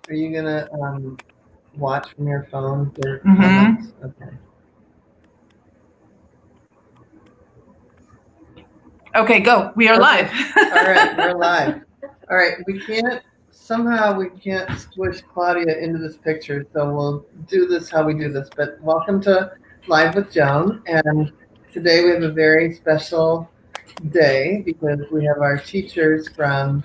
Are you gonna watch from your phone their comments? Okay. Okay, go. We are live. All right, we're live. All right, somehow we can't squish Claudia into this picture, so we'll do this how we do this. But welcome to Live with Joan, and today we have a very special day because we have our teachers from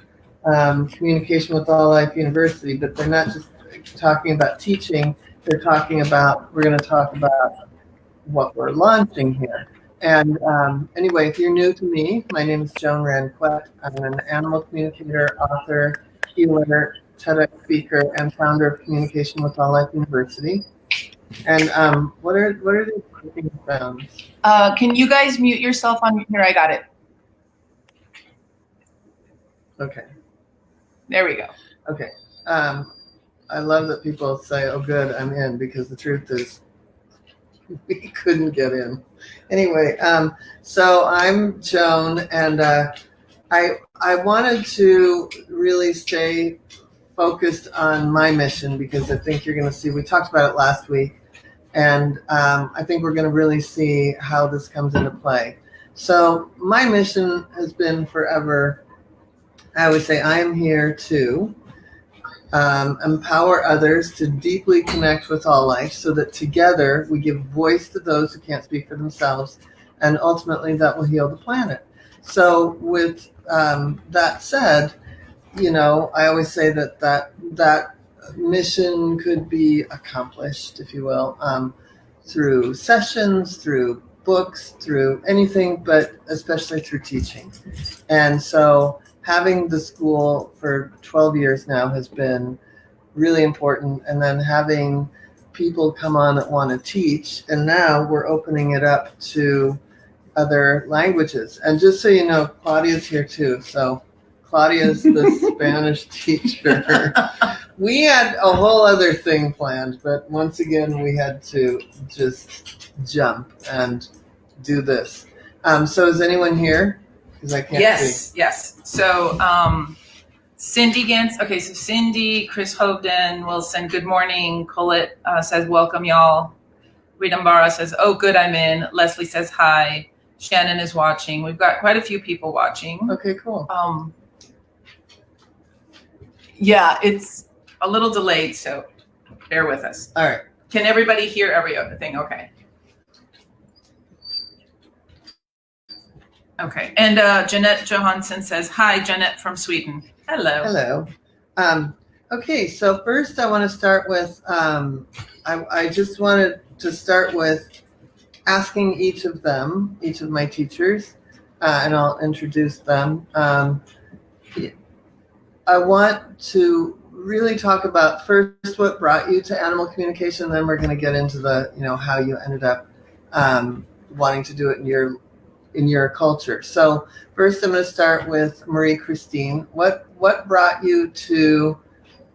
Communication with All Life University, but they're not just talking about teaching, we're going to talk about what we're launching here. And anyway, if you're new to me, my name is Joan Ranquet. I'm an animal communicator, author, healer, TEDx speaker, and founder of Communication with All Life University. And what are these clicking sounds? Can you guys mute yourself on here? I got it. Okay. There we go. Okay. I love that people say, "Oh, good, I'm in," because the truth is, we couldn't get in. Anyway, so I'm Joan, and I wanted to really stay focused on my mission because I think you're going to see. We talked about it last week, and I think we're going to really see how this comes into play. So my mission has been forever. I would say I am here to empower others to deeply connect with all life so that together we give voice to those who can't speak for themselves, and ultimately that will heal the planet. So with that said, I always say that mission could be accomplished, if you will, through sessions, through books, through anything, but especially through teaching. And so having the school for 12 years now has been really important. And then having people come on that want to teach. And now we're opening it up to other languages. And just so you know, Claudia's here too. So Claudia's the Spanish teacher. We had a whole other thing planned, but once again, we had to just jump and do this. So is anyone here? Because I can't see. Yes. So Cindy Gantz. Okay, so Cindy, Chris Hovden, Wilson, good morning. Colette says, welcome, y'all. Ridambara says, oh, good, I'm in. Leslie says, hi. Shannon is watching. We've got quite a few people watching. Okay, cool. Yeah, it's a little delayed, so bear with us. All right. Can everybody hear every other thing? Okay. Okay. And Jeanette Johansson says, hi, Jeanette from Sweden. Hello. Hello. Okay, so first I want to start with, I just wanted to start with asking each of my teachers, and I'll introduce them. I want to really talk about first what brought you to animal communication, then we're going to get into the, how you ended up wanting to do it in your culture. So first I'm going to start with Marie Christine. What brought you to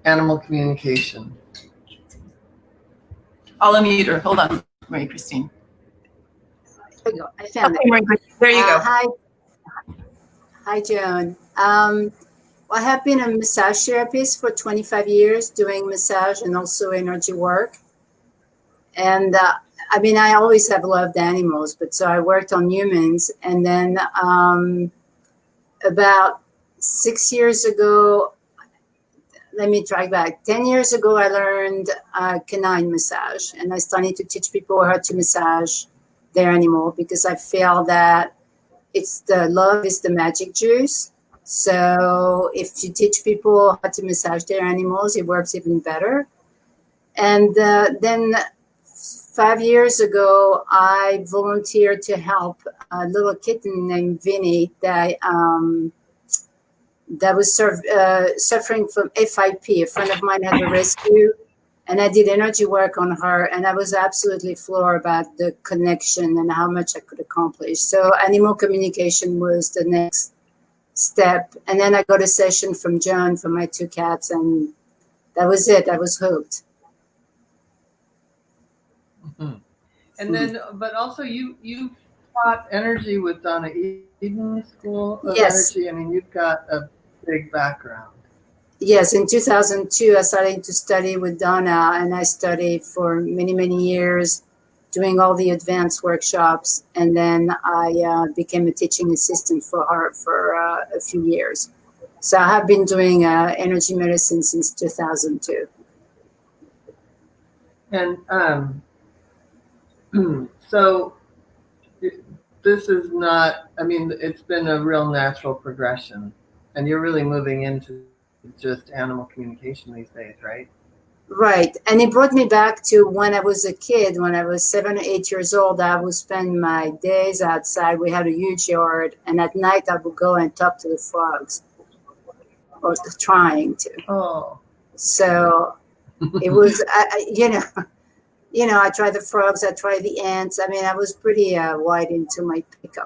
animal communication? I'll unmute her. Hold on, Marie Christine. There you go. I found it. There you go. Hi, Joan. I have been a massage therapist for 25 years, doing massage and also energy work. And I always have loved animals, but so I worked on humans. And then about 6 years ago, let me track back. 10 years ago, I learned Canine Massage, and I started to teach people how to massage their animal because I feel that love is the magic juice. So if you teach people how to massage their animals, it works even better. And then 5 years ago, I volunteered to help a little kitten named Vinny that was suffering from FIP. A friend of mine had a rescue, and I did energy work on her, and I was absolutely floored about the connection and how much I could accomplish. So animal communication was the next step. And then I got a session from Joan for my 2 cats, and that was it. I was hooked. Mm-hmm. And then, but also you taught energy with Donna Eden School of Yes. Energy. I mean, you've got a big background. Yes, in 2002, I started to study with Donna, and I studied for many, many years, doing all the advanced workshops. And then I became a teaching assistant for her for a few years. So I have been doing energy medicine since 2002. And so this is not, I mean, it's been a real natural progression, and you're really moving into just animal communication these days, right? Right. And it brought me back to when I was a kid, when I was 7 or 8 years old. I would spend my days outside. We had a huge yard, and at night I would go and talk to the frogs, or trying to. Oh. So it was, I tried the frogs, I tried the ants. I mean, I was pretty wide into my pick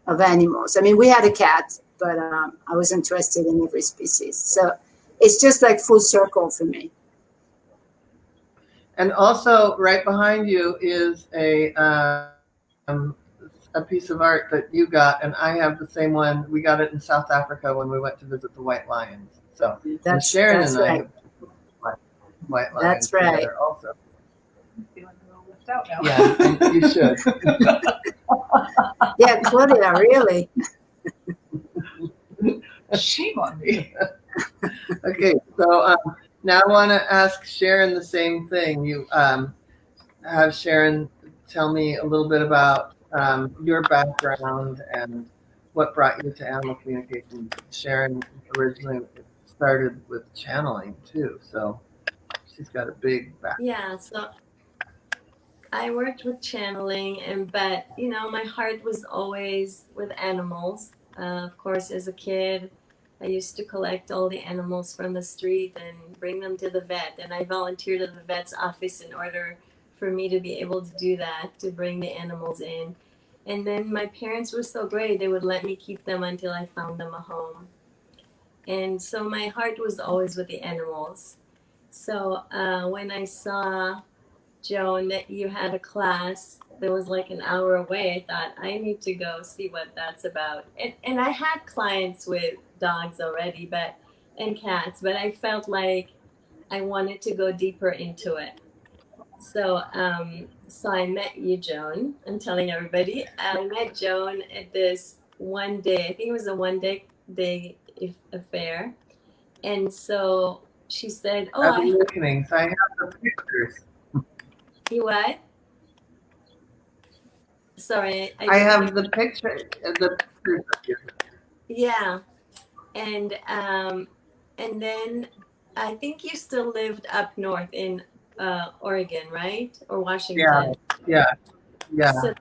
of animals. I mean, we had a cat, but I was interested in every species. So it's just like full circle for me. And also, right behind you is a piece of art that you got, and I have the same one. We got it in South Africa when we went to visit the white lions. So Sharon and I have white lions That's right. together also. I'm feeling a little left out now. Yeah, and you should. Yeah, Claudia, really. Shame on me. Okay, so now I want to ask Sharon the same thing. You have Sharon tell me a little bit about your background and what brought you to animal communication. Sharon originally started with channeling too, so she's got a big background. Yeah, so I worked with channeling, but my heart was always with animals. Of course, as a kid, I used to collect all the animals from the street and bring them to the vet. And I volunteered at the vet's office in order for me to be able to do that, to bring the animals in. And then my parents were so great, they would let me keep them until I found them a home. And so my heart was always with the animals. So when I saw, Joan, that you had a class that was like an hour away, I thought, I need to go see what that's about. And I had clients with dogs already, and cats, but I felt like I wanted to go deeper into it. So I met you, Joan. I'm telling everybody. I met Joan at this one day. I think it was a one day affair. And so she said, "Oh, I'm listening, so I have the pictures. you what? Sorry, I have the picture. Yeah, and then I think you still lived up north in Oregon, right, or Washington? Yeah. So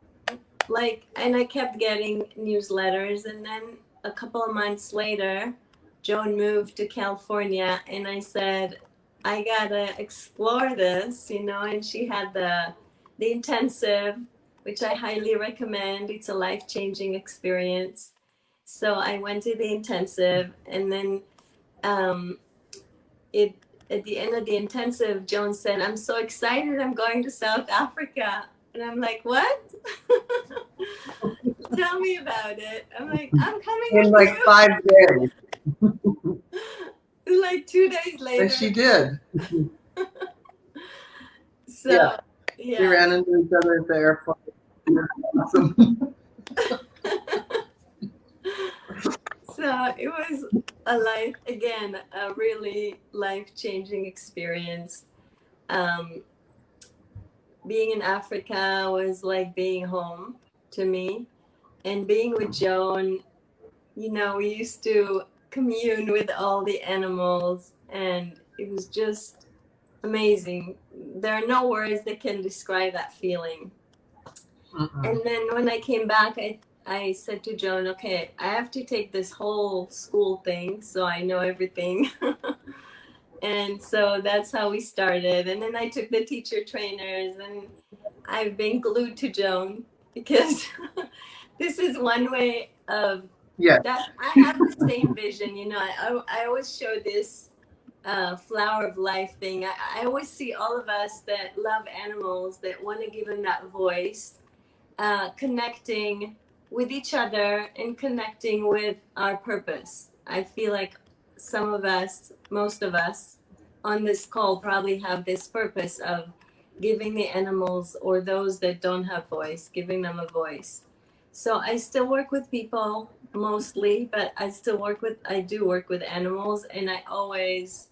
and I kept getting newsletters, and then a couple of months later, Joan moved to California, and I said, I gotta explore this, and she had the intensive, which I highly recommend. It's a life-changing experience. So I went to the intensive, and then um, it at the end of the intensive, Joan said, "I'm so excited! I'm going to South Africa." And I'm like, "What?" Tell me about it. I'm like, "I'm coming In with like you." 5 days. Like 2 days later. And she did. So We ran into each other at the airport. Awesome. So it was a really life-changing experience. Being in Africa was like being home to me. And being with Joan, we used to commune with all the animals, and it was just amazing. There are no words that can describe that feeling. And then when I came back, I said to Joan, okay, I have to take this whole school thing so I know everything. And so that's how we started. And then I took the teacher trainers, and I've been glued to Joan because this is one way of that. I have the same vision. I always show this flower of life thing. I always see all of us that love animals, that want to give them that voice, connecting with each other and connecting with our purpose. I feel like some of us, most of us on this call probably have this purpose of giving the animals or those that don't have voice, giving them a voice. So I still work with people mostly, but I do work with animals, and I always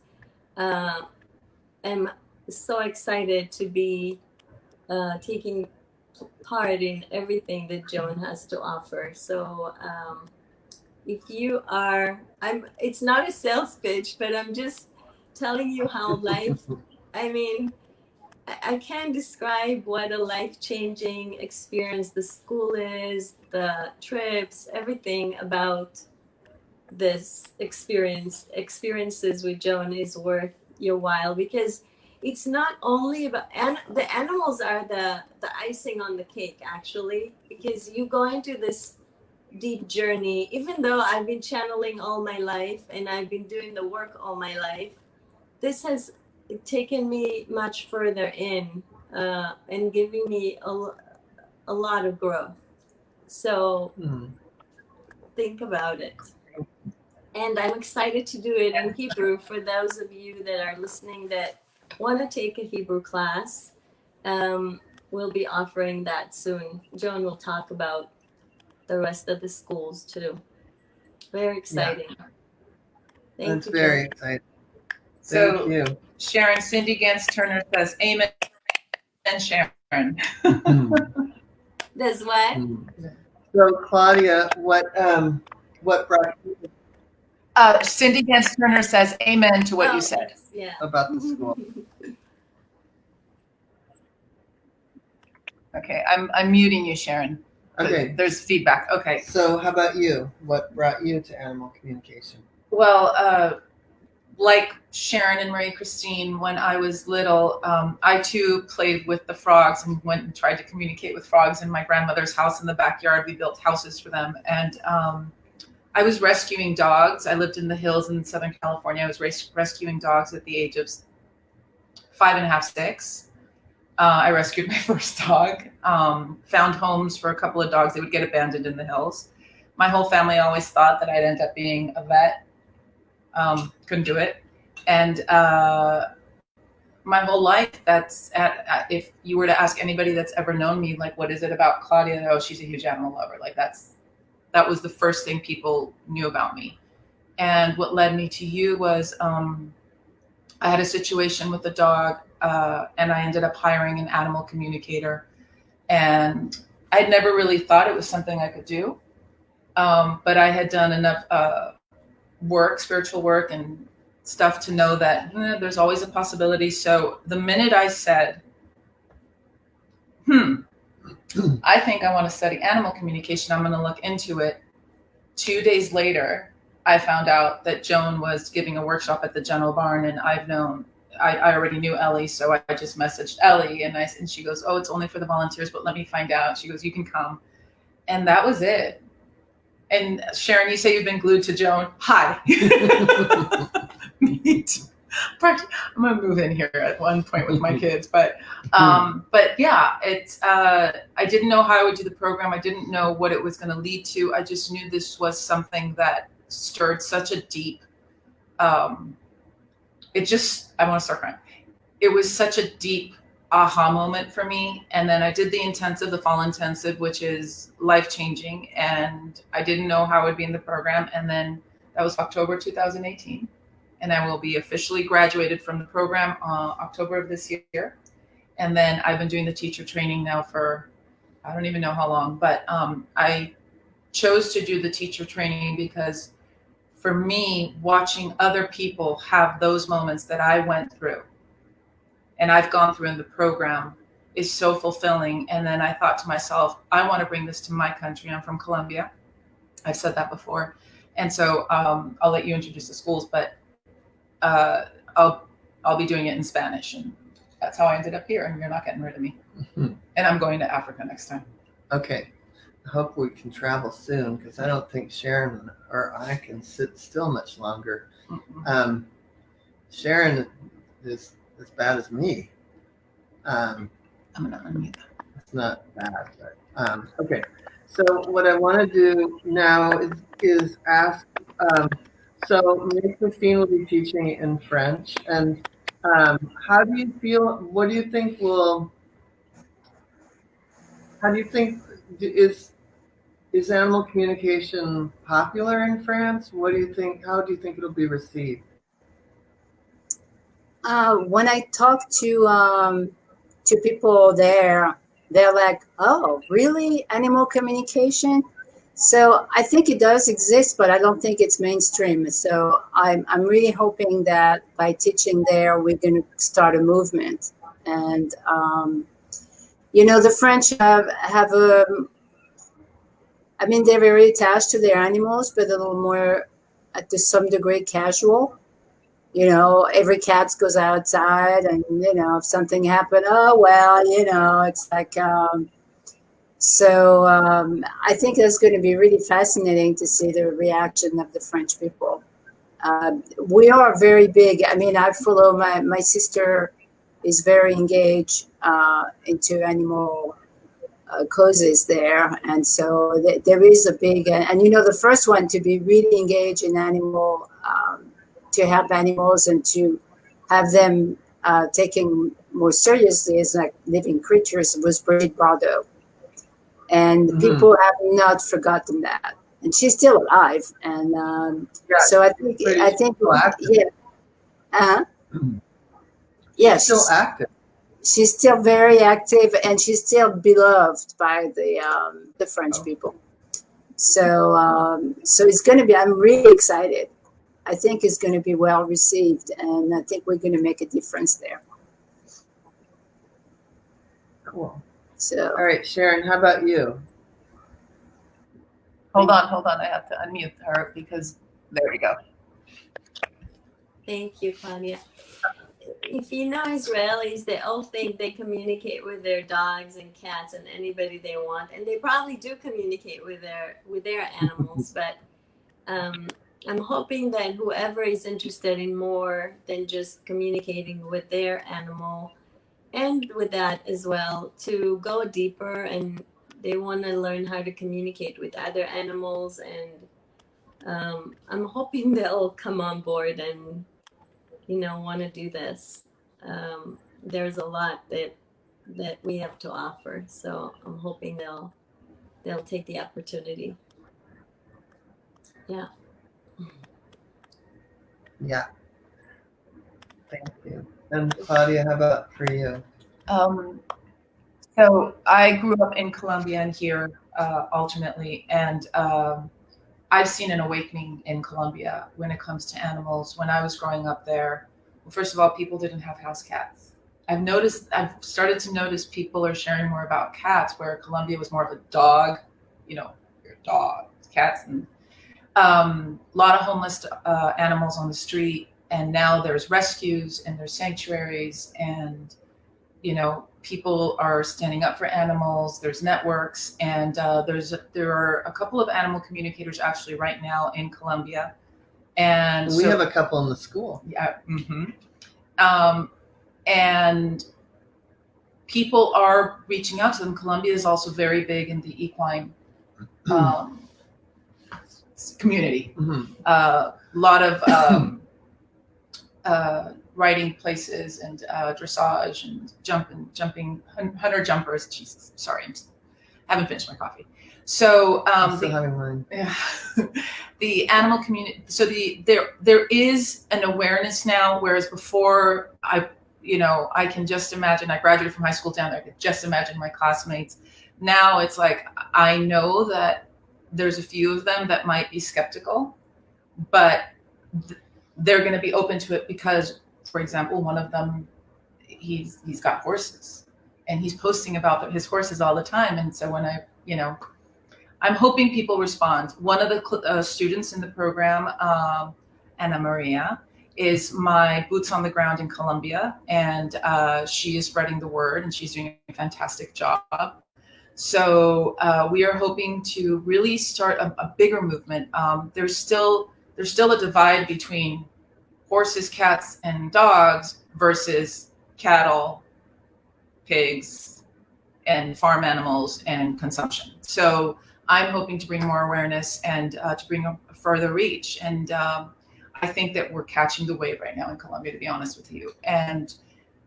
am so excited to be taking part in everything that Joan has to offer. So if you are, it's not a sales pitch, but I'm just telling you how life, I mean, I can't describe what a life-changing experience the school is, the trips, everything about this experiences with Joan is worth your while, because it's not only about, and the animals are the icing on the cake, actually, because you go into this deep journey. Even though I've been channeling all my life and I've been doing the work all my life, this has taken me much further in and giving me a lot of growth. So think about it. And I'm excited to do it in Hebrew for those of you that are listening that want to take a Hebrew class. We'll be offering that soon. Joan will talk about the rest of the schools too. Very exciting. Yeah. Thank That's you, very Joan. exciting. So Thank you. Sharon, Cindy Gans Turner says, "Amen." And Sharon. Does what? So Claudia, what brought you Cindy Gans Turner says, "Amen" to what you said. Yeah. about the school? Okay, I'm muting you, Sharon. Okay. There's feedback. Okay. So how about you? What brought you to animal communication? Well, like Sharon and Marie Christine, when I was little, I too played with the frogs and went and tried to communicate with frogs in my grandmother's house in the backyard. We built houses for them. And I was rescuing dogs. I lived in the hills in Southern California. I was rescuing dogs at the age of 5.5, 6. I rescued my first dog, found homes for a couple of dogs that would get abandoned in the hills. My whole family always thought that I'd end up being a vet. Couldn't do it. And my whole life, if you were to ask anybody that's ever known me, like, what is it about Claudia? Oh, she's a huge animal lover. Like that was the first thing people knew about me. And what led me to you was I had a situation with a dog, and I ended up hiring an animal communicator. And I'd never really thought it was something I could do. But I had done enough spiritual work and stuff to know that there's always a possibility. So the minute I said, I think I want to study animal communication, I'm going to look into it. 2 days later, I found out that Joan was giving a workshop at the General Barn, and I already knew Ellie, so I just messaged Ellie, and she goes, "Oh, it's only for the volunteers, but let me find out." She goes, "You can come." And that was it. And Sharon, you say you've been glued to Joan. Hi. Me too. I'm gonna move in here at one point with my kids, but yeah, it's I didn't know how I would do the program. I didn't know what it was going to lead to. I just knew this was something that stirred such a deep. I want to start crying. It was such a deep aha moment for me. And then I did the fall intensive, which is life-changing. And I didn't know how I would be in the program. And then that was October 2018. And I will be officially graduated from the program October of this year. And then I've been doing the teacher training now for, I don't even know how long, but I chose to do the teacher training because for me, watching other people have those moments that I went through and I've gone through in the program is so fulfilling. And then I thought to myself, I want to bring this to my country. I'm from Colombia. I've said that before. And so I'll let you introduce the schools, but I'll be doing it in Spanish. And that's how I ended up here. And you're not getting rid of me. Mm-hmm. And I'm going to Africa next time. Okay. I hope we can travel soon because I don't think Sharon or I can sit still much longer. Mm-hmm. Sharon is as bad as me. I'm going to unmute that. It's not bad, but okay. So what I want to do now is ask So May 15 will be teaching in French. And how do you feel? What do you think will? How do you think is animal communication popular in France? What do you think? How do you think it'll be received? When I talk to people there, they're like, "Oh, really? Animal communication?" So I think it does exist, but I don't think it's mainstream. So I'm really hoping that by teaching there, we're going to start a movement. And the French have a. I mean, they're very attached to their animals, but a little more, to some degree, casual. Every cat goes outside, and if something happened, oh well, it's like. I think it's going to be really fascinating to see the reaction of the French people. We are very big. I mean, I follow my sister is very engaged into animal causes there, and so there is a big and the first one to be really engaged in animal to help animals and to have them taken more seriously as like living creatures was Brigitte Bardot. And people have not forgotten that, and she's still alive. And so I think yeah, yeah, Still active. She's still very active, and she's still beloved by the French people. So it's going to be. I'm really excited. I think it's going to be well received, and I think we're going to make a difference there. Cool. So, all right, Sharon, how about you? Hold on. I have to unmute her because there we go. Thank you, Claudia. If you know Israelis, they all think they communicate with their dogs and cats and anybody they want, and they probably do communicate with their animals. But I'm hoping that whoever is interested in more than just communicating with their animal, and with that as well, to go deeper, and they want to learn how to communicate with other animals, and I'm hoping they'll come on board and want to do this. There's a lot that we have to offer, so I'm hoping they'll take the opportunity. Yeah. Thank you. And Claudia, how about for you? So I grew up in Colombia and here alternately, and I've seen an awakening in Colombia when it comes to animals. When I was growing up there, well, first of all, people didn't have house cats. I've started to notice people are sharing more about cats, where Colombia was more of a dog, your dog, cats, and a lot of homeless animals on the street. And now there's rescues and there's sanctuaries, and people are standing up for animals. There's networks, and there are a couple of animal communicators actually right now in Colombia, and we have a couple in the school. Yeah. And people are reaching out to them. Colombia is also very big in the equine community. A lot of riding places and dressage and jumping hunter jumpers. Jesus, sorry, I haven't finished my coffee. So the animal community. So there is an awareness now, whereas before I can just imagine. I graduated from high school down there. I could just imagine my classmates. Now it's like I know that there's a few of them that might be skeptical, but they're going to be open to it because, for example, one of them, he's got horses, and he's posting about his horses all the time. And so when I'm hoping people respond. One of the students in the program, Ana Maria, is my boots on the ground in Colombia, and she is spreading the word, and she's doing a fantastic job. So we are hoping to really start a bigger movement. There's still a divide between horses, cats, and dogs versus cattle, pigs, and farm animals and consumption. So I'm hoping to bring more awareness and to bring a further reach. And I think that we're catching the wave right now in Colombia, to be honest with you. And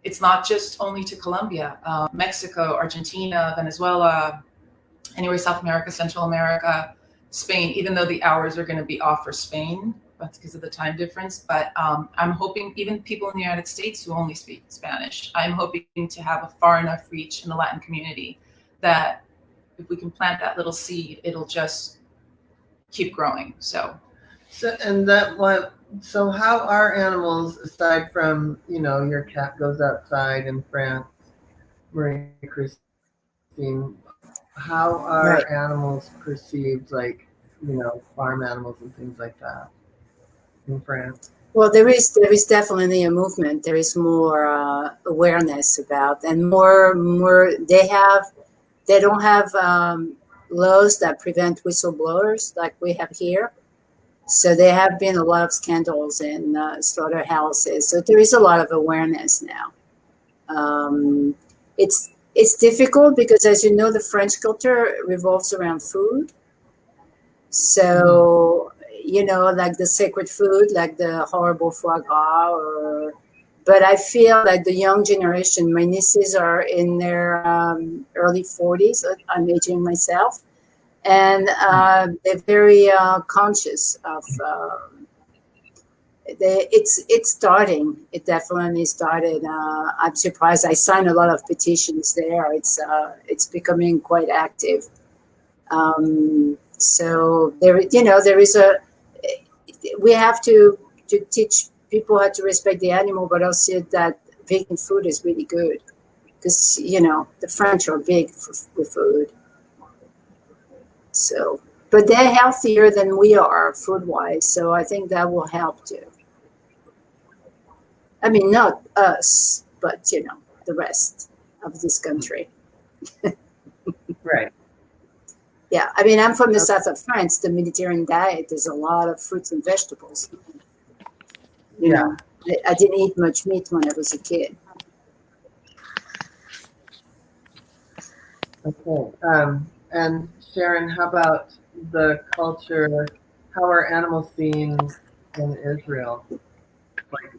it's not just only to Colombia, Mexico, Argentina, Venezuela, anywhere South America, Central America, Spain, even though the hours are going to be off for Spain, that's because of the time difference. But I'm hoping even people in the United States who only speak Spanish, I'm hoping to have a far enough reach in the Latin community that if we can plant that little seed, it'll just keep growing. So how are animals, aside from, your cat goes outside in France, Marie Christine, how are Right. animals perceived, like, farm animals and things like that in France? Well, there is definitely a movement. There is more awareness about, and more they don't have laws that prevent whistleblowers like we have here. So there have been a lot of scandals in slaughterhouses. So there is a lot of awareness now. It's difficult because, as you know, the French culture revolves around food. So, like the sacred food, like the horrible foie gras, but I feel like the young generation, my nieces are in their early 40s. I'm aging myself. And they're very conscious of it's starting. It definitely started. I'm surprised. I signed a lot of petitions there. It's becoming quite active. So there is we have to teach people how to respect the animal, but also that vegan food is really good because the French are big with food. So, but they're healthier than we are food wise, so I think that will help too. I mean, not us, but the rest of this country. Right. Yeah, I mean, I'm from the south of France. The Mediterranean diet, there's a lot of fruits and vegetables. You know, I didn't eat much meat when I was a kid. Okay. And Sharon, how about the culture? How are animals seen in Israel? Like,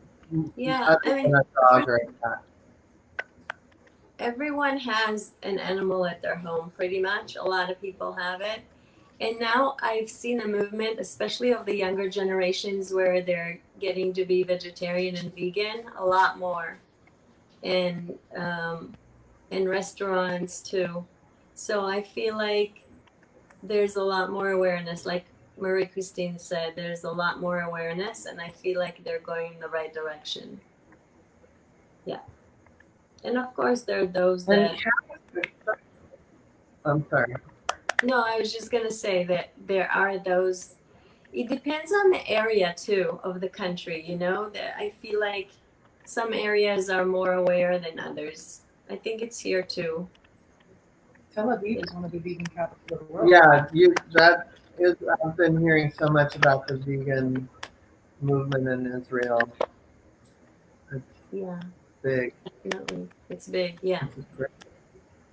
Yeah, other than a dog or a cat. everyone has an animal at their home, pretty much. A lot of people have it. And now I've seen a movement, especially of the younger generations, where they're getting to be vegetarian and vegan a lot more. And in restaurants too. So I feel like there's a lot more awareness. Like Marie Christine said, there's a lot more awareness, and I feel like they're going in the right direction. Yeah. And of course, there are those that. I'm sorry. No, I was just going to say that there are those. It depends on the area too of the country, that I feel like some areas are more aware than others. I think it's here too. Tel Aviv is one of the vegan capitals of the world. Yeah, I've been hearing so much about the vegan movement in Israel. Yeah, Big. definitely. It's big, yeah.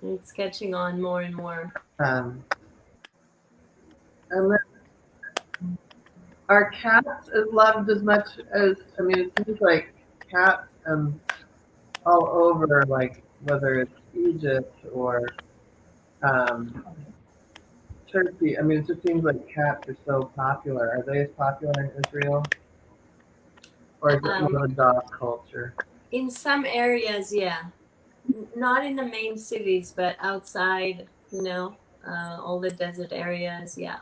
It's catching on more and more. And then, are cats loved as much as, it seems like cats all over, like whether it's Egypt or Turkey. It just seems like cats are so popular. Are they as popular in Israel? Or is it more of a dog culture? In some areas, yeah. Not in the main cities, but outside, all the desert areas, yeah.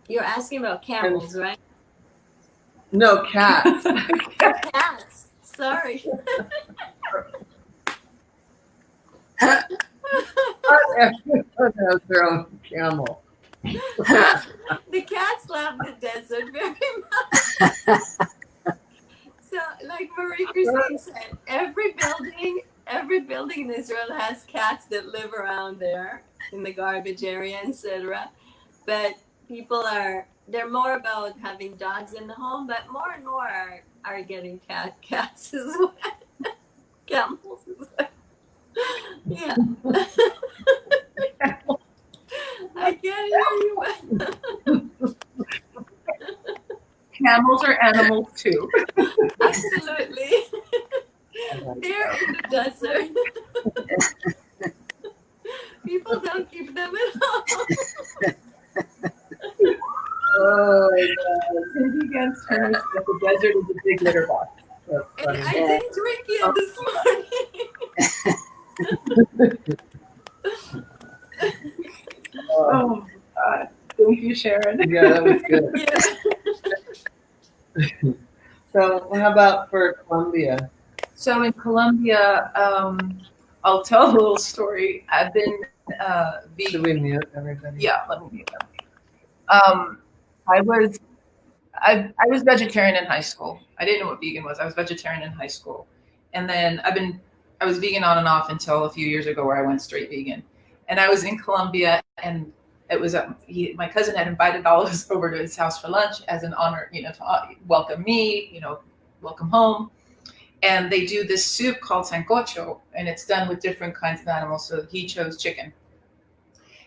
You're asking about camels, right? No, cats. Cats. Sorry. Everyone has their own camel. The cats love the desert very much. So, like Marie Christine said, every building in Israel has cats that live around there in the garbage area, etc. But they're more about having dogs in the home, but more and more are getting cats as well. Camels as well. Yeah. I can't hear you. camels are animals too. Absolutely. They're in the desert. People don't keep them at all. Oh my God. Cindy against Turner says the desert is a big litter box. That's And funny. I didn't drink yet this morning. Oh God. Thank you, Sharon. Yeah, that was good. Yeah. So how about for Colombia? So in Colombia, I'll tell a little story. I've been Should vegan. we mute everybody? Yeah, let me mute them. I was vegetarian in high school. I didn't know what vegan was. I was vegetarian in high school, and then I was vegan on and off until a few years ago, where I went straight vegan. And I was in Colombia, and it was my cousin had invited all of us over to his house for lunch as an honor, to welcome me, welcome home. And they do this soup called sancocho, and it's done with different kinds of animals. So he chose chicken.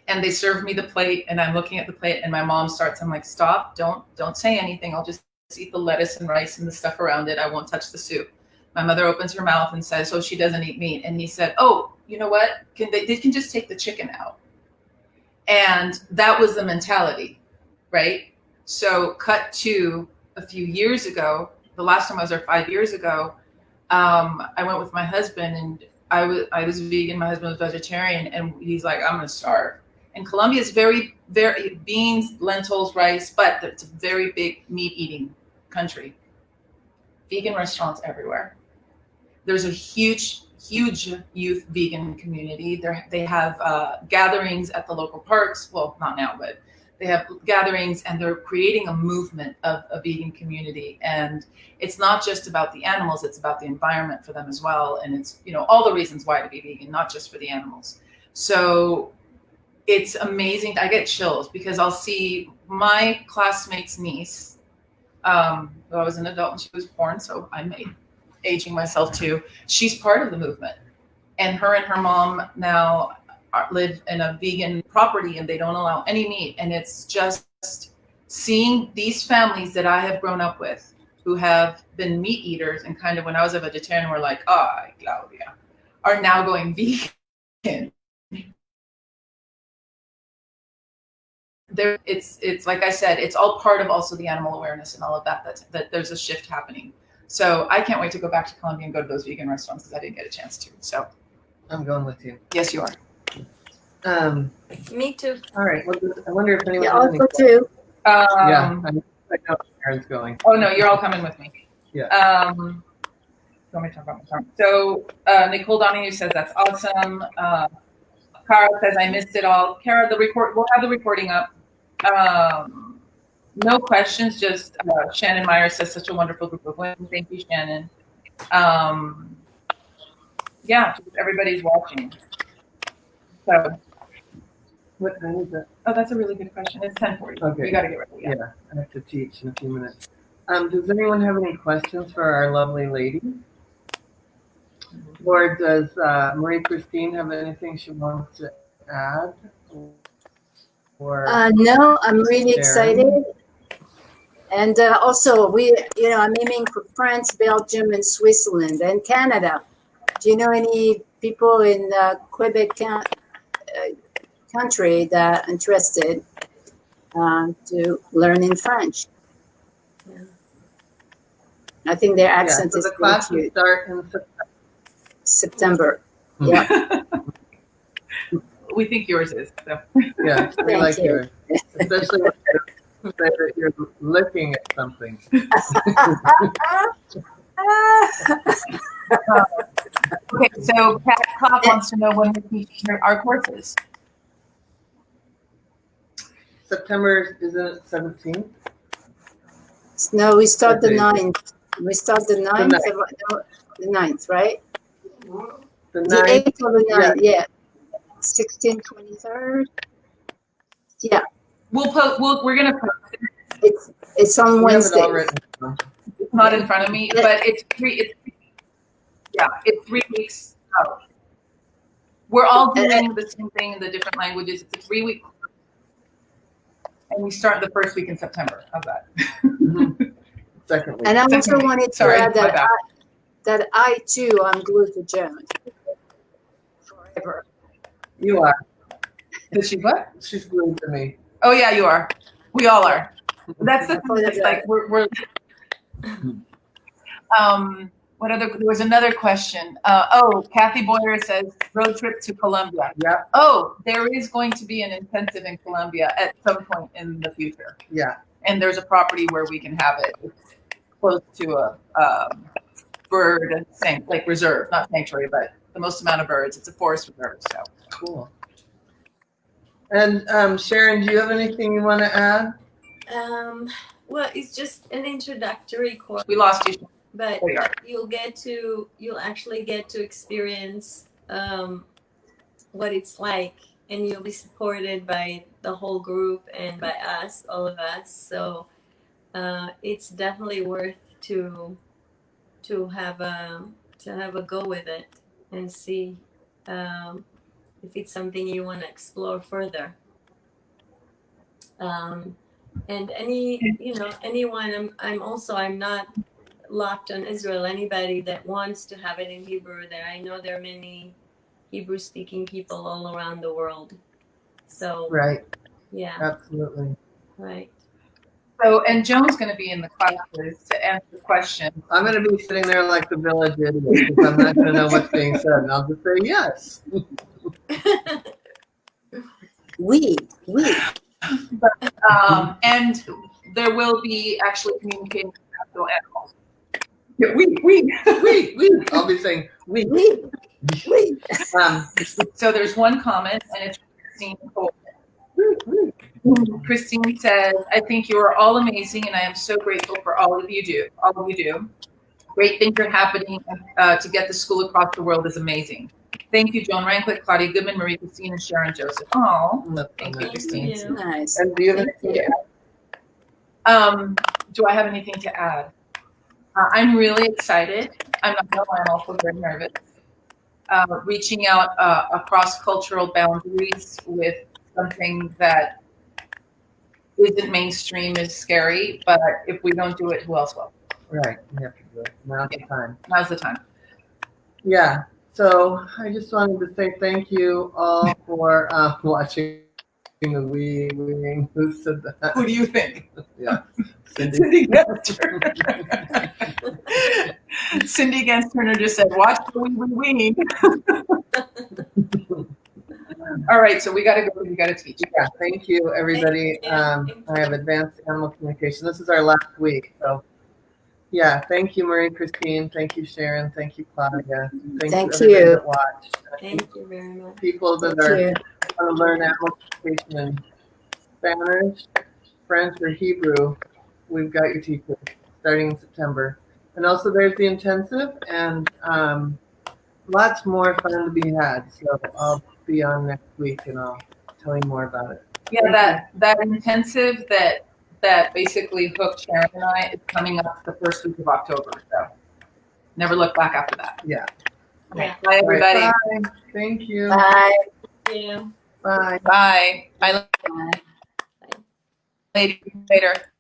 And they serve me the plate, and I'm looking at the plate, and my mom starts, I'm like, stop, don't say anything. I'll just eat the lettuce and rice and the stuff around it. I won't touch the soup. My mother opens her mouth and says, oh, she doesn't eat meat. And he said, oh, you know what? They can just take the chicken out. And that was the mentality, right? So cut to a few years ago, the last time I was there 5 years ago, I went with my husband, and I was vegan, my husband was vegetarian, and he's like, I'm gonna starve. And Colombia is very, very beans, lentils, rice, but it's a very big meat eating country. Vegan restaurants everywhere. There's a huge youth vegan community. They have gatherings at the local parks. Well, not now, but they have gatherings, and they're creating a movement of a vegan community. And it's not just about the animals, it's about the environment for them as well. And it's, all the reasons why to be vegan, not just for the animals. So it's amazing. I get chills because I'll see my classmate's niece, who I was an adult when she was born, so I'm aging myself too. She's part of the movement. And her mom now live in a vegan property, and they don't allow any meat. And it's just seeing these families that I have grown up with who have been meat eaters, and kind of when I was a vegetarian, we're like, Claudia, are now going vegan. It's like I said, it's all part of also the animal awareness and all of that there's a shift happening. So I can't wait to go back to Colombia and go to those vegan restaurants, because I didn't get a chance to. So I'm going with you. yes, you are. Me too. All right. Well, I wonder if anyone Yeah, has I'll any go too. Yeah, I know Sharon's going. Oh no, you're all coming with me. Yeah. Let me talk about my farm. So Nicole Donahue says that's awesome. Cara says I missed it all. Cara, we'll have the recording up. No questions, just Shannon Meyer says such a wonderful group of women. Thank you, Shannon. Yeah, just everybody's watching. So What time is it? oh, that's a really good question. It's 10:40. Okay. You gotta get ready. Yeah. Yeah, I have to teach in a few minutes. Does anyone have any questions for our lovely lady? Or does Marie Christine have anything she wants to add? Or No, I'm really Sharon? excited. And also, I'm aiming for France, Belgium, and Switzerland, and Canada. Do you know any people in Quebec country that are interested to learn in French? Yeah. I think their yeah, accent so is the very class will cute. start in September. Yeah. We think yours is. So. Yeah, we Thank like you. yours, especially when you say that you're looking at something. Okay, so Pat Cobb wants to know when we teach our courses. September, isn't it 17th? No, we start the Okay. 9th. We start the 9th. The 9th, right? The The 9th? 8th or the 9th, yeah. 16th, 23rd. Yeah, We're gonna post it. it's on We have it all Wednesday. written down. It's not in front of me, but it's 3 weeks out. We're all doing the same thing in the different languages. It's a 3-week, and we start the first week in September. How's that? Mhm. second week. And I also Second week. wanted to Sorry, add my bad. that I too am glued to Joan forever. You are. Did she what? She's glued to me. Oh yeah, you are. We all are. That's the For thing. the It's like we're what other there was another question. Kathy Boyer says road trip to Colombia. Yeah, Oh, there is going to be an intensive in Colombia at some point in the future. yeah. And there's a property where we can have it. It's close to a bird reserve, not sanctuary, but the most amount of birds. It's a forest reserve. So Cool. And Sharon, do you have anything you want to add? Well, it's just an introductory course, we lost you. but There you are. you'll actually get to experience what it's like, and you'll be supported by the whole group and by us, all of us. So it's definitely worth to have a go with it and see if it's something you want to explore further. And anyone, I'm not locked on Israel. Anybody that wants to have it in Hebrew, there, I know there are many Hebrew speaking people all around the world. So Right. yeah, Absolutely. right. So, and Joan's going to be in the classes to answer the question. I'm going to be sitting there like the village idiot because I'm not going to know what's being said, and I'll just say yes. We. And there will be actually communicating with actual animals. Yeah, we. I'll be saying we. So there's one comment, and it's Christine. Christine says, "I think you are all amazing, and I am so grateful for all of you do. Great things are happening to get the school across the world is amazing. Thank you, Joan, Ranquet, Claudia Goodman, Marie Christine, and Sharon Joseph." Oh, thank you, Christine. you. Nice. And do you have anything to add? Do I have anything to add? I'm really excited. I'm not gonna lie, I'm also very nervous. Reaching out across cultural boundaries with something that isn't mainstream is scary, but if we don't do it, who else will? Right. You have to do it. Now's the time. Now's the time. Yeah. So I just wanted to say thank you all for watching the weeing. Who said that? Who do you think? Yeah. Cindy. Cindy Genster. Cindy Genster just said, "Watch the wee." All right, so we got to go. We got to teach. Yeah. Thank you, everybody. Thank you. I have advanced animal communication. This is our last week, so. Yeah, thank you, Marie Christine. Thank you, Sharon. Thank you, Claudia. Thank everybody you. that watched. Thank you very much. People that Thank are you. want to learn animal communication in Spanish, French, or Hebrew, we've got your teachers starting in September. And also there's the intensive and lots more fun to be had. So I'll be on next week and I'll tell you more about it. Yeah, that intensive that basically hooked Sharon and I is coming up the first week of October. So never look back after that. Yeah. Okay. Bye, everybody. All right, bye. Thank you. Bye. Thank you. Bye. Bye. Bye. Bye. Later.